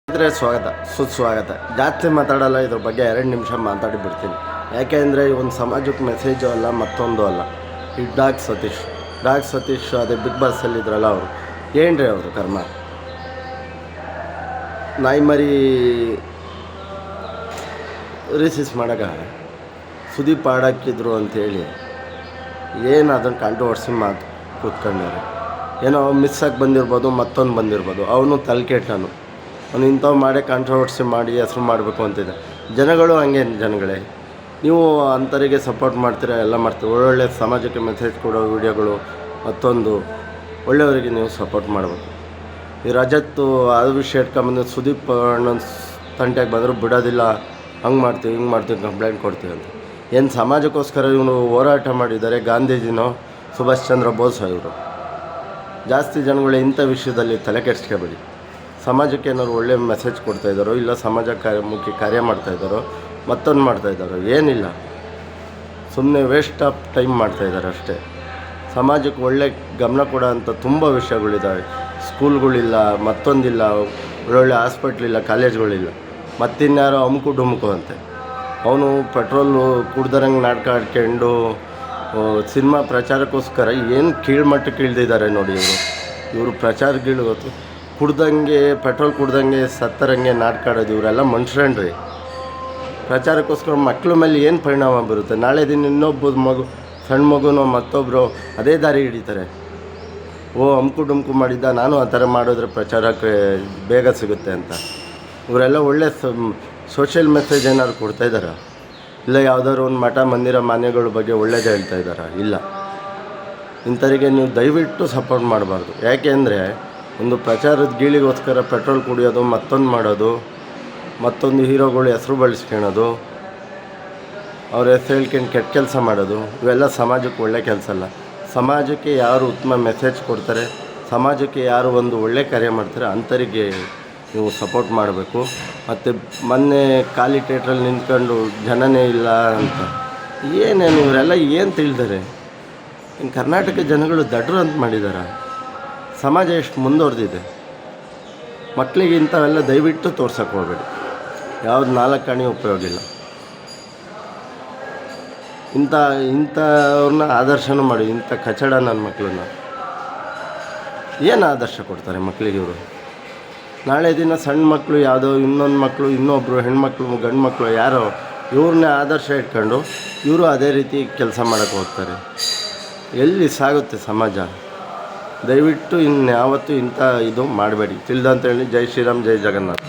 ಅಂದರೆ ಸುಸ್ವಾಗತ. ಜಾಸ್ತಿ ಮಾತಾಡಲ್ಲ, ಇದ್ರ ಬಗ್ಗೆ 2 ನಿಮಿಷ ಮಾತಾಡಿ ಬಿಡ್ತೀನಿ. ಯಾಕೆಂದರೆ ಒಂದು ಸಮಾಜಕ್ಕೆ ಮೆಸೇಜು ಅಲ್ಲ, ಮತ್ತೊಂದು ಅಲ್ಲ. ಈ ಡಾಗ್ ಸತೀಶ್ ಅದೇ ಬಿಗ್ ಬಾಸಲ್ಲಿ ಇದ್ರಲ್ಲ, ಅವರು ಏನ್ರಿ ಅವರು ಕರ್ಮ. ನಾಯಿ ಮರಿ ರಿಸೀಸ್ ಮಾಡಾಗ ಸುದೀಪ್ ಹಾಡಾಕಿದ್ರು ಅಂಥೇಳಿ ಏನು ಅದನ್ನು ಕಾಂಟ್ರವರ್ಸಿ ಮಾತು ಕೂತ್ಕೊಂಡವ್ರೆ. ಏನೋ ಮಿಸ್ಸಾಗಿ ಬಂದಿರ್ಬೋದು, ಮತ್ತೊಂದು ಬಂದಿರ್ಬೋದು. ಅವನು ತಲೆಕೆಟ್ಟನು. ಅವನು ಇಂಥವು ಮಾಡೇ ಕಾಂಟ್ರವರ್ಸಿ ಮಾಡಿ ಹೆಸ್ರು ಮಾಡಬೇಕು ಅಂತಿದೆ. ಜನಗಳು ಹಂಗೆ ಜನಗಳೇ. ನೀವು ಅಂಥವರಿಗೆ ಸಪೋರ್ಟ್ ಮಾಡ್ತೀರಾ, ಎಲ್ಲ ಮಾಡ್ತೀರ. ಒಳ್ಳೊಳ್ಳೆ ಸಮಾಜಕ್ಕೆ ಮೆಸೇಜ್ ಕೊಡೋ ವೀಡಿಯೋಗಳು, ಮತ್ತೊಂದು ಒಳ್ಳೆಯವರಿಗೆ ನೀವು ಸಪೋರ್ಟ್ ಮಾಡಬೇಕು. ಈ ರಜತ್ತು ಅದು ವಿಷಯ ಇಟ್ಕೊಂಬಂದು ಸುದೀಪ್ ಅಣ್ಣನ ತಂಟೆಗೆ ಬಂದರೂ ಬಿಡೋದಿಲ್ಲ, ಹಂಗೆ ಮಾಡ್ತೀವಿ ಹಿಂಗೆ ಮಾಡ್ತೀವಿ ಕಂಪ್ಲೇಂಟ್ ಕೊಡ್ತೀವಿ ಅಂತ. ಏನು ಸಮಾಜಕ್ಕೋಸ್ಕರ ಇವನು ಹೋರಾಟ ಮಾಡಿದ್ದಾರೆ. ಗಾಂಧೀಜಿನೋ ಸುಭಾಷ್ ಚಂದ್ರ ಬೋಸ್ ಇವರು. ಜಾಸ್ತಿ ಜನಗಳು ಇಂಥ ವಿಷಯದಲ್ಲಿ ತಲೆ ಕೆಡಿಸ್ಕೋಬೇಡಿ. ಸಮಾಜಕ್ಕೆ ಏನಾದ್ರು ಒಳ್ಳೆಯ ಮೆಸೇಜ್ ಕೊಡ್ತಾಯಿದ್ದಾರೋ, ಇಲ್ಲ ಸಮಾಜ ಮುಖ್ಯ ಕಾರ್ಯ ಮಾಡ್ತಾಯಿದ್ದಾರೋ, ಮತ್ತೊಂದು ಮಾಡ್ತಾಯಿದ್ದಾರೋ, ಏನಿಲ್ಲ. ಸುಮ್ಮನೆ ವೇಸ್ಟ್ ಆಫ್ ಟೈಮ್ ಮಾಡ್ತಾಯಿದ್ದಾರೆ ಅಷ್ಟೇ. ಸಮಾಜಕ್ಕೆ ಒಳ್ಳೆ ಗಮನ ಕೊಡೋ ಅಂಥ ತುಂಬ ವಿಷಯಗಳಿದ್ದಾವೆ. ಸ್ಕೂಲ್ಗಳಿಲ್ಲ, ಮತ್ತೊಂದಿಲ್ಲ, ಒಳ್ಳೊಳ್ಳೆ ಹಾಸ್ಪಿಟ್ಲಿಲ್ಲ, ಕಾಲೇಜ್ಗಳಿಲ್ಲ. ಮತ್ತಿನ್ಯಾರೋ ಅಮ್ಕು ಡುಮ್ಕು ಅಂತೆ. ಅವನು ಪೆಟ್ರೋಲು ಕುಡ್ದರಂಗೆ ನಾಟಕ ಆಡ್ಕೊಂಡು ಸಿನಿಮಾ ಪ್ರಚಾರಕ್ಕೋಸ್ಕರ ಏನು ಕೀಳ್ಮಟ್ಟಕ್ಕೆ ಇಳ್ದಿದ್ದಾರೆ ನೋಡಿ ಇವರು ಪ್ರಚಾರಗಳು ಗೊತ್ತು. ಕುಡ್ದಂಗೆ ಪೆಟ್ರೋಲ್ ಕುಡ್ದಂಗೆ ಸತ್ತರಂಗೆ ನಾಟಕ ಆಡೋದು. ಇವರೆಲ್ಲ ಮನುಷ್ಯನ್ರಿ. ಪ್ರಚಾರಕ್ಕೋಸ್ಕರ ಮಕ್ಕಳ ಮೇಲೆ ಏನು ಪರಿಣಾಮ ಬರುತ್ತೆ. ನಾಳೆ ದಿನ ಇನ್ನೊಬ್ಬ ಮಗು, ಸಣ್ಣ ಮಗುನೋ ಮತ್ತೊಬ್ಬರು ಅದೇ ದಾರಿ ಹಿಡಿತಾರೆ. ಅಮ್ಕು ಡುಮ್ಕು ಮಾಡಿದ್ದ, ನಾನು ಆ ಥರ ಮಾಡಿದ್ರೆ ಪ್ರಚಾರಕ್ಕೆ ಬೇಗ ಸಿಗುತ್ತೆ ಅಂತ. ಇವರೆಲ್ಲ ಒಳ್ಳೆ ಸೋಷಿಯಲ್ ಮೆಸೇಜ್ ಏನಾದ್ರು ಕೊಡ್ತಾಯಿದ್ದಾರಾ? ಇಲ್ಲ ಯಾವುದಾದ್ರು ಒಂದು ಮಠ ಮಂದಿರ ಮಾನ್ಯಗಳ ಬಗ್ಗೆ ಒಳ್ಳೇದು ಹೇಳ್ತಾ ಇದ್ದಾರಾ? ಇಲ್ಲ. ಇಂಥವರಿಗೆ ನೀವು ದಯವಿಟ್ಟು ಸಪೋರ್ಟ್ ಮಾಡಬಾರ್ದು. ಯಾಕೆ ಅಂದರೆ ಒಂದು ಪ್ರಚಾರದ ಗೀಳಿಗೋಸ್ಕರ ಪೆಟ್ರೋಲ್ ಕುಡಿಯೋದು, ಮತ್ತೊಂದು ಮಾಡೋದು, ಮತ್ತೊಂದು ಹೀರೋಗಳು ಹೆಸರು ಬಳಸ್ಕೊಳ್ಳೋದು, ಅವ್ರ ಹೆಸರು ಹೇಳ್ಕೊಂಡು ಕೆಟ್ಟ ಕೆಲಸ ಮಾಡೋದು, ಇವೆಲ್ಲ ಸಮಾಜಕ್ಕೆ ಒಳ್ಳೆ ಕೆಲಸ ಅಲ್ಲ. ಸಮಾಜಕ್ಕೆ ಯಾರು ಉತ್ತಮ ಮೆಸೇಜ್ ಕೊಡ್ತಾರೆ, ಸಮಾಜಕ್ಕೆ ಯಾರು ಒಂದು ಒಳ್ಳೆ ಕಾರ್ಯ ಮಾಡ್ತಾರೆ, ಅಂಥವರಿಗೆ ನೀವು ಸಪೋರ್ಟ್ ಮಾಡಬೇಕು. ಮತ್ತು ಮೊನ್ನೆ ಖಾಲಿ ಥಿಯೇಟ್ರಲ್ಲಿ ನಿಂತ್ಕೊಂಡು ಜನನೇ ಇಲ್ಲ ಅಂತ ಏನೇನು ಇವರೆಲ್ಲ ಏನು ತಿಳಿದಾರೆ? ಇನ್ನು ಕರ್ನಾಟಕ ಜನಗಳು ದಡ್ರು ಅಂತ ಮಾಡಿದ್ದಾರೆ. ಸಮಾಜ ಎಷ್ಟು ಮುಂದುವರೆದಿದೆ. ಮಕ್ಕಳಿಗೆ ಇಂಥವೆಲ್ಲ ದಯವಿಟ್ಟು ತೋರ್ಸೋಕ್ಕೆ ಹೋಗಬೇಡಿ. ಯಾವ್ದು 4 ಆಣೆ ಉಪಯೋಗ ಇಲ್ಲ. ಇಂಥವ್ರನ್ನ ಆದರ್ಶನೂ ಮಾಡಿ. ಇಂಥ ಕಚಡ ನನ್ನ ಮಕ್ಕಳನ್ನ ಏನು ಆದರ್ಶ ಕೊಡ್ತಾರೆ ಮಕ್ಕಳಿಗೆ ಇವರು? ನಾಳೆ ದಿನ ಸಣ್ಣ ಮಕ್ಕಳು ಯಾವುದೋ ಇನ್ನೊಂದು ಮಕ್ಕಳು, ಇನ್ನೊಬ್ಬರು ಹೆಣ್ಮಕ್ಳು, ಗಂಡು ಮಕ್ಕಳು ಯಾರೋ ಇವ್ರನ್ನೇ ಆದರ್ಶ ಇಟ್ಕೊಂಡು ಇವರು ಅದೇ ರೀತಿ ಕೆಲಸ ಮಾಡೋಕ್ಕೆ ಹೋಗ್ತಾರೆ. ಎಲ್ಲಿ ಸಾಗುತ್ತೆ ಸಮಾಜ? ದಯವಿಟ್ಟು ಇನ್ಯಾವತ್ತೂ ಇಂಥ ಇದು ಮಾಡಬೇಡಿ. ತಿಳಿದಂತೇಳಿ ಜೈ ಶ್ರೀರಾಮ್, ಜೈ ಜಗನ್ನಾಥ್.